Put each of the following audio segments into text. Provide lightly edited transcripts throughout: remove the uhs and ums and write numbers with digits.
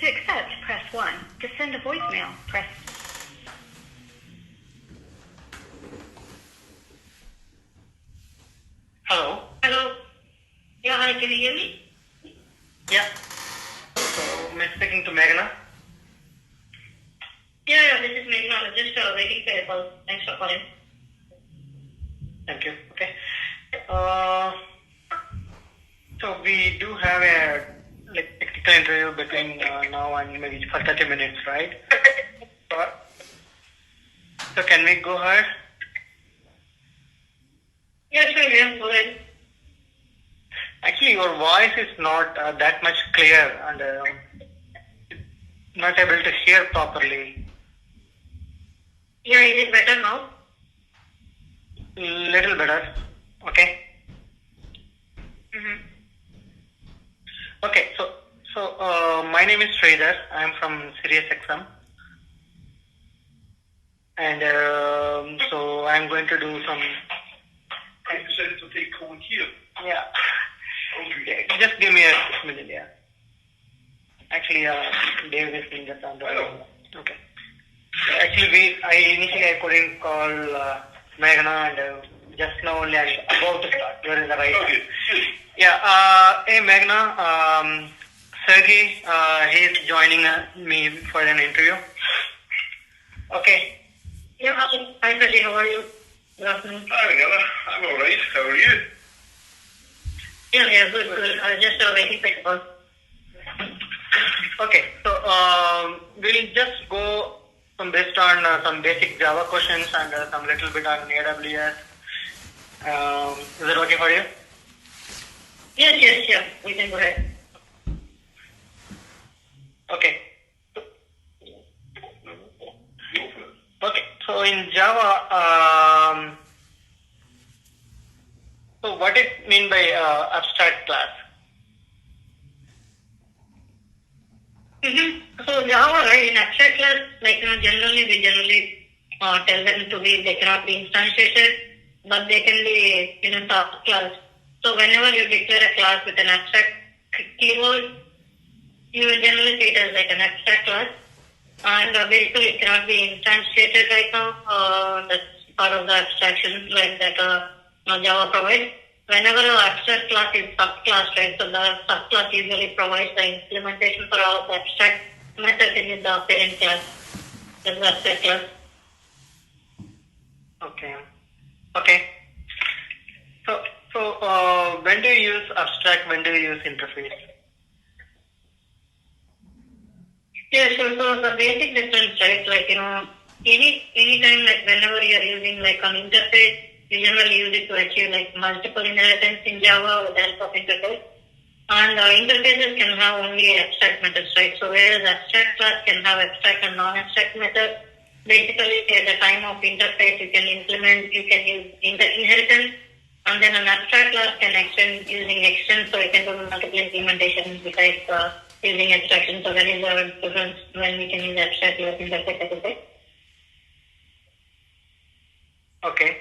To accept, press 1. To send a voicemail, press... Hello. Hello. Yeah, hi, can you hear me? Yeah. So, I'm speaking to Meghna. Yeah, this is Meghna. I was just waiting for your call. Thanks for calling. Thank you. Okay. So we do have a technical interview between now and maybe for 30 minutes, right? So can we go ahead? Yeah, sure, yeah, go ahead. Actually, your voice is not that much clear and not able to hear properly. Yeah, is it better now? Little better. Okay. Mm-hmm. Okay. So my name is Sridhar. I am from Sirius, and so I'm going to do some. Ik gezegd dat ik gewoon hier. Yeah. Just give me a minute, yeah. Actually, Dave is in the sound. Okay. Actually, I couldn't call Meghna, and just now only I'm about to start. You're in the right. Okay. Yeah. Hey, Meghna. Sergey, he's joining me for an interview. Okay. Yeah, hi, Sergey, how are you? Good afternoon. Hi, Manila. I'm alright. How are you? Yeah, good. I was just waiting for your call. Okay. So we'll just go based on some basic Java questions and some little bit on AWS. Is it okay for you? Yes, yeah, we can go ahead. Okay. Okay. So in Java, so what it mean by abstract class? Mm-hmm. So Java, right, in abstract class, generally we tell them to be, they cannot be instantiated, but they can be in a top class. So whenever you declare a class with an abstract keyword, you will generally see it as like an abstract class. And basically it cannot be instantiated right now. That's part of the abstraction that Java provides. Whenever an abstract class is subclass, right, so the subclass usually provides the implementation for all the abstract methods in the parent class. That's the abstract class. Okay. So when do you use abstract? When do you use interface? Yeah, sure. So the basic difference, right, any time whenever you are using an interface, you generally use it to achieve multiple inheritance in Java with the help of interface. And interfaces can have only abstract methods, right? So whereas abstract class can have abstract and non-abstract methods, basically at the time of interface you can use inheritance, and then an abstract class can extend using extend, so it can do multiple implementations besides using abstraction. So that is the difference when we can use abstract class interface, I would say. Okay.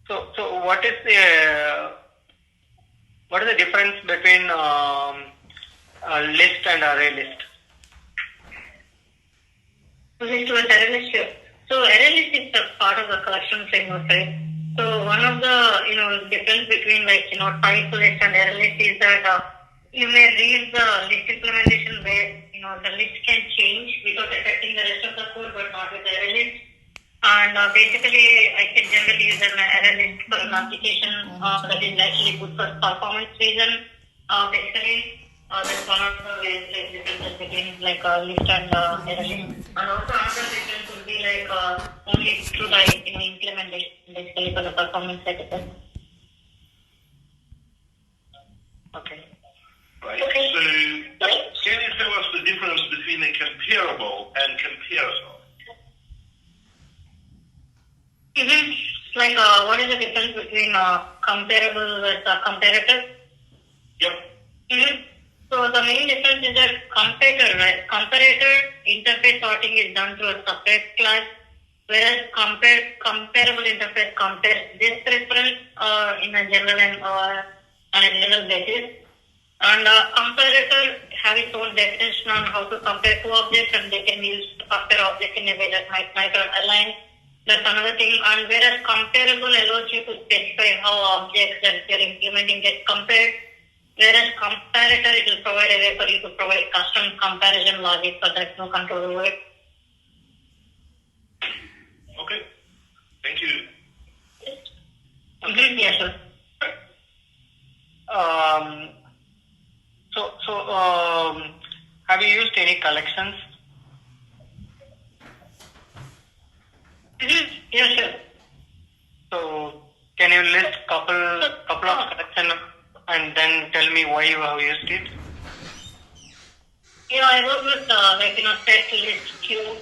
So what is the difference between list and array list? List was array list, sure. So array list is a part of the collection framework, right? So one of the difference between type list and array list is that you may read the list implementation where the list can change without affecting the rest of the code, but not with the array list. And basically, I can generally use an array list for an application that is actually good for performance reason. Basically, that's one of the ways differences between a list and array list. And also another difference would be only through the implementation, basically for the performance sector. Okay. Right. So can you tell us the difference between a comparable and comparison? Mm-hmm. What is the difference between comparable with comparator? Yep. Mm-hmm. So the main difference is that comparator, right? Comparator interface sorting is done through a separate class, whereas comparable interface compares this reference in a general and on a general basis. And comparator have its own definition on how to compare two objects, and they can use to compare objects in a way that might align. That's another thing. And whereas comparable allows you to specify how objects that you're implementing get compared, whereas comparator, it will provide a way for you to provide custom comparison logic, so there's no control over it. Okay. Thank you. Yes, sir. Have you used any collections? Yes, sir. So, can you list couple of collections and then tell me why you have used it? I work with set, list, queue,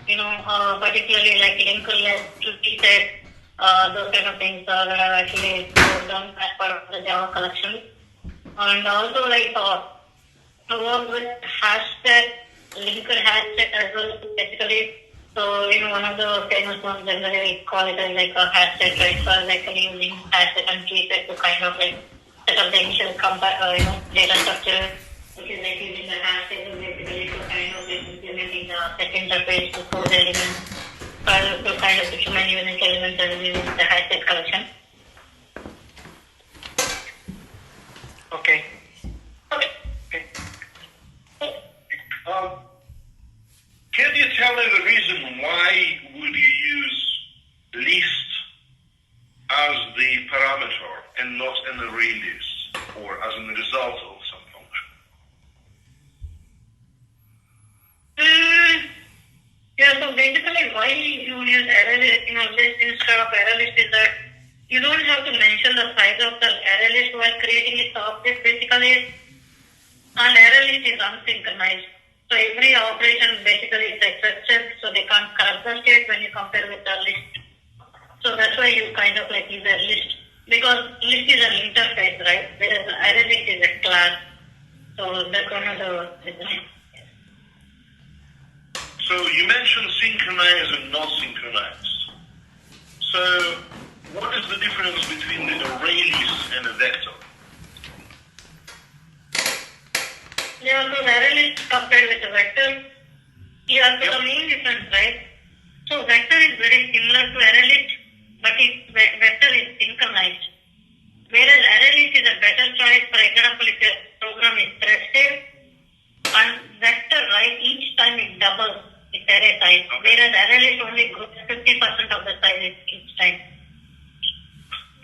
particularly like linked list, tree set, those kind of things that I've actually done as part of the Java collection. And also I work with hash set, linked hash set as well, basically. So, one of the famous ones, generally we call it as like a hash set, right? So I was actually using hash set and tree set to kind of like set up the initial data structure, which is like using the hash table basically to kind of like implementing the set interface to code elements, to kind of implement unique elements and using the hash set collection. Okay. Can you tell me the reason why would you use list as the parameter and not an array list, or as a result of some function? So basically why you use array list instead of array list is that you don't have to mention the size of the array list while creating its object basically, and array list is unsynchronized. So every operation basically is excepted, so they can't corrupt the state when you compare with the list. So that's why you kind of like use a list, because list is an interface, right? Whereas array list is a class. So that's one of the reasons. So you mentioned synchronized and not synchronized. So what is the difference between the array list and a vector? So the array list compared with the vector, the main difference, right? So vector is very similar to array list, but vector is synchronized. Whereas array list is a better choice. For example, if your program is thread-safe, and vector, right, each time it doubles its array size, whereas array list only grows 50% of the size each time.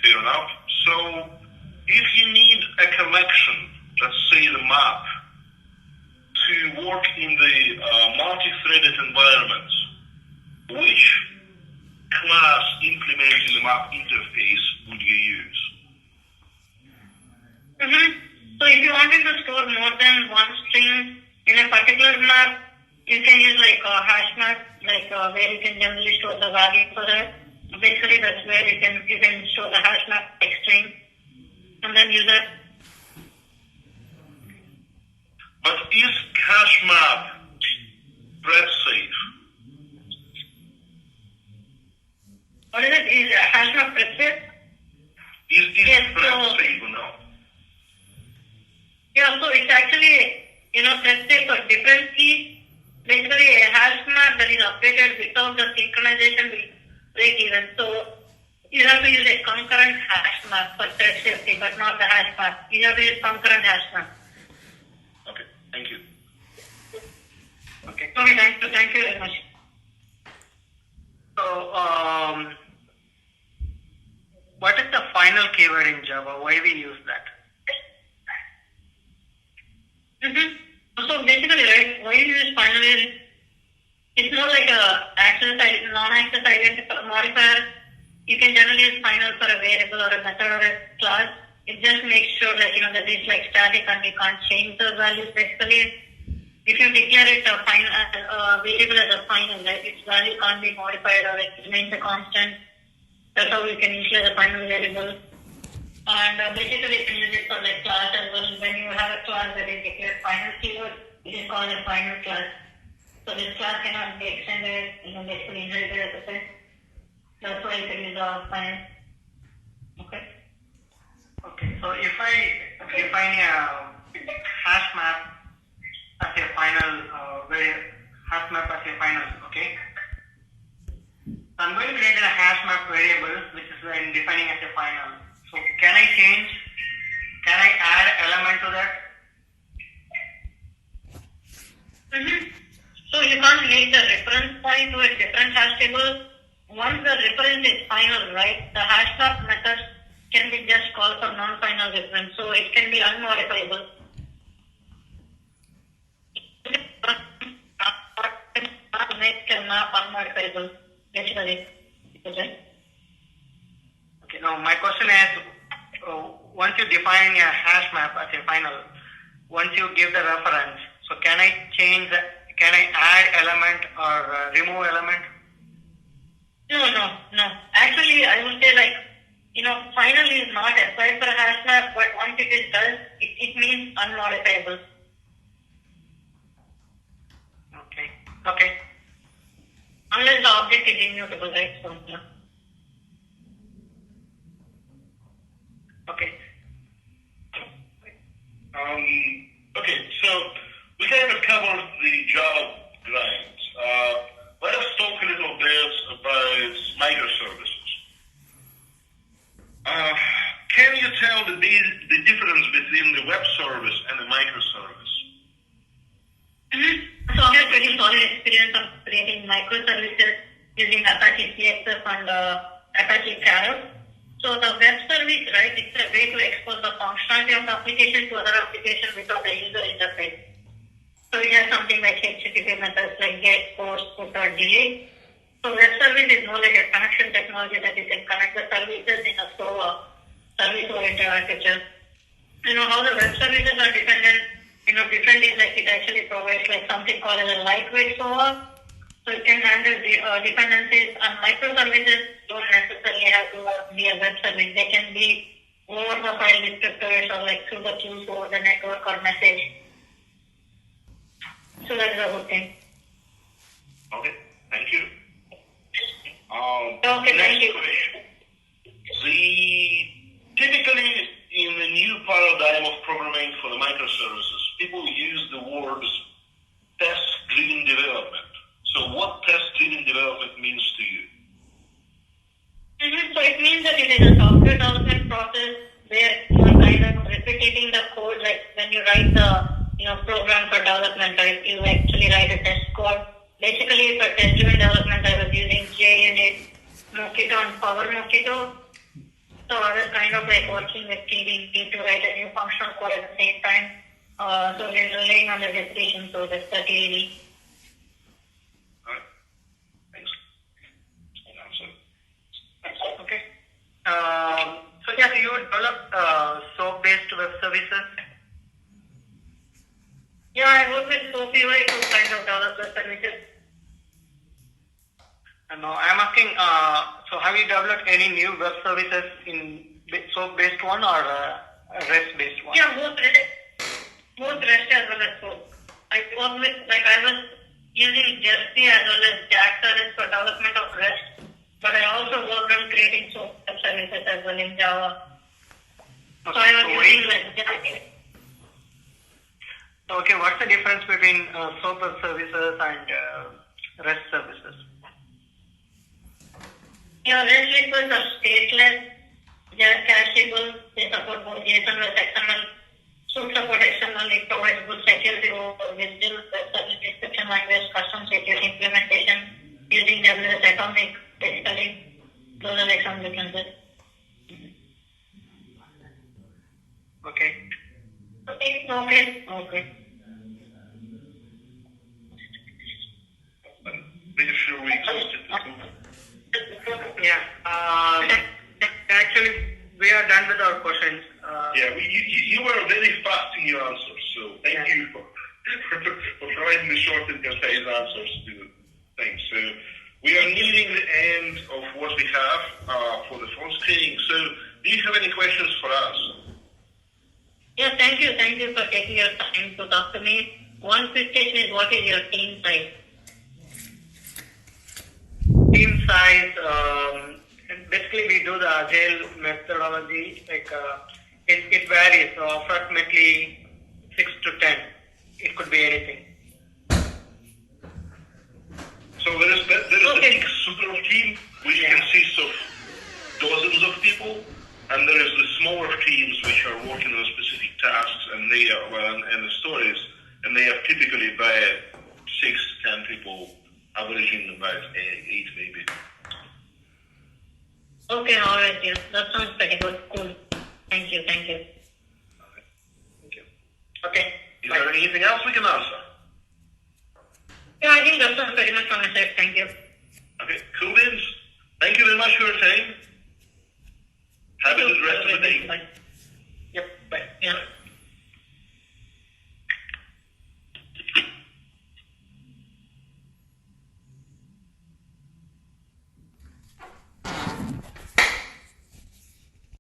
Fair enough. So if you need a collection, let's say the map, to work in the multi-threaded environment, which class implementing the map interface would you use? So if you wanted to store more than one string in a particular map, you can use like a hash map, where you can generally store the value for that. Basically, that's where you can store the hash map like string and then use that. But is cache map thread safe? What is it? Is hash map thread safe? Is Yes, thread safe or not? So it's actually, thread safe for different keys. Basically, a hash map that is updated without the synchronization will break even. So you have to use a concurrent hash map for thread safety, but not the hash map. You have to use concurrent hash map. Okay, thank you. Okay. Okay, thank you very much. So, what is the final keyword in Java? Why we use that? So basically, right, why you use final is, it's more like a non-access identifier modifier. You can generally use final for a variable or a method or a class. It just makes sure that that it's like static and you can't change the values basically. If you declare it a variable as a final, right, its value can't be modified or it remains a constant. That's how you can initialize a final variable. And basically you can use it for the class as well. When you have a class that is declared final keyword, it is called a final class. So this class cannot be extended, basically inherited as a set. That's why you can use the final. Okay. Okay. So if I define a map as a final, hash map as a final, okay? So I'm going to create a hash map variable which is defining as a final. So can I add element to that? So you can't make the reference point to a different hash table. Once the reference is final, right, the hash map method can be just called for non-final reference, so it can be unmodifiable. Make a map unmodifiable, basically. Okay. Okay, now my question is, once you define a hash map as a final, once you give the reference, so can I add element or remove element? No. Actually, I would say final is not applied for a hash map, but once it is done, it means unmodifiable. Okay. Unless the object is immutable, right? So, yeah. Okay. Okay, so we kind of covered the job grind. Let us talk a little bit about microservices. Can you tell the difference between the web service and the microservice? So I have pretty solid experience of creating microservices using Apache CXF and Apache Carol. So the web service, right, it's a way to expose the functionality of the application to other applications without the user interface. So it has something like HTTP methods like get, post, put, or delete. So web service is more like a connection technology that you can connect the services in a service-oriented architecture. How the web services are dependent, different is like it actually provides like something called as a lightweight SOA. So it can handle dependencies, and microservices don't necessarily have to be a web service. They can be over the file descriptors or like through the queues over the network or message. So that's the whole thing. Okay, thank you. Okay, thank you. Question. Typically, in the new paradigm of programming for the microservices, people use the words test-driven development. So what test-driven development means to you? So it means that it is a software development process where you are kind of replicating the code, like when you write the program for development, right? You actually write a test code. Basically, for test-driven development, I was using JUnit, Mockito, and Power Mockito. So I was kind of like working with TDD to write a new functional code at the same time. So we're relying on the definition, so that's the TDD. Alright, thanks. Okay. So you developed SOAP-based web services? Yeah, I work with SOAP UI to kind of develop web services. No, I'm asking, so have you developed any new web services in SOAP-based one or REST-based one? Yeah, both REST as well as SOAP. I work with, I was using Jersey as well as Jack service for development of REST, but I also worked on creating SOAP web services as well in Java. Okay, So I was using Jack. Okay, what's the difference between SOAP web services and REST services? Yeah, REST requests are stateless, they are cacheable, they support both JSON and XML. SOAP support XML, it provides good security over WSDL, web service description language, custom security implementation using WS Atomic, basically. Those are like some differences. Okay. Okay. Pretty sure we exhausted the two. Yeah. Actually, we are done with our questions. You were very fast in your answers, so thank you for providing the short and concise answers to things. So we are nearing the end of what we have for the phone screening. So do you have any questions for us? Yeah, thank you. Thank you for taking your time to talk to me. One quick question is, what is your team size? Team size, basically we do the agile methodology, it varies. So approximately 6 to 10. It could be anything. So there is the big super team which consists of dozens of people, and there is the smaller teams which are working on specific tasks, and they are and the stories, and they are typically by 6 to 10 people, averaging about 8 maybe. Okay, alright, yeah. That sounds pretty good. Cool. Thank you. Okay. Thank you. Okay. Is there anything else we can answer? Yeah, I think that's pretty much from my side. Thank you. Okay, cool beans. Thank you very much for your time. Have a good rest of the day. Bye.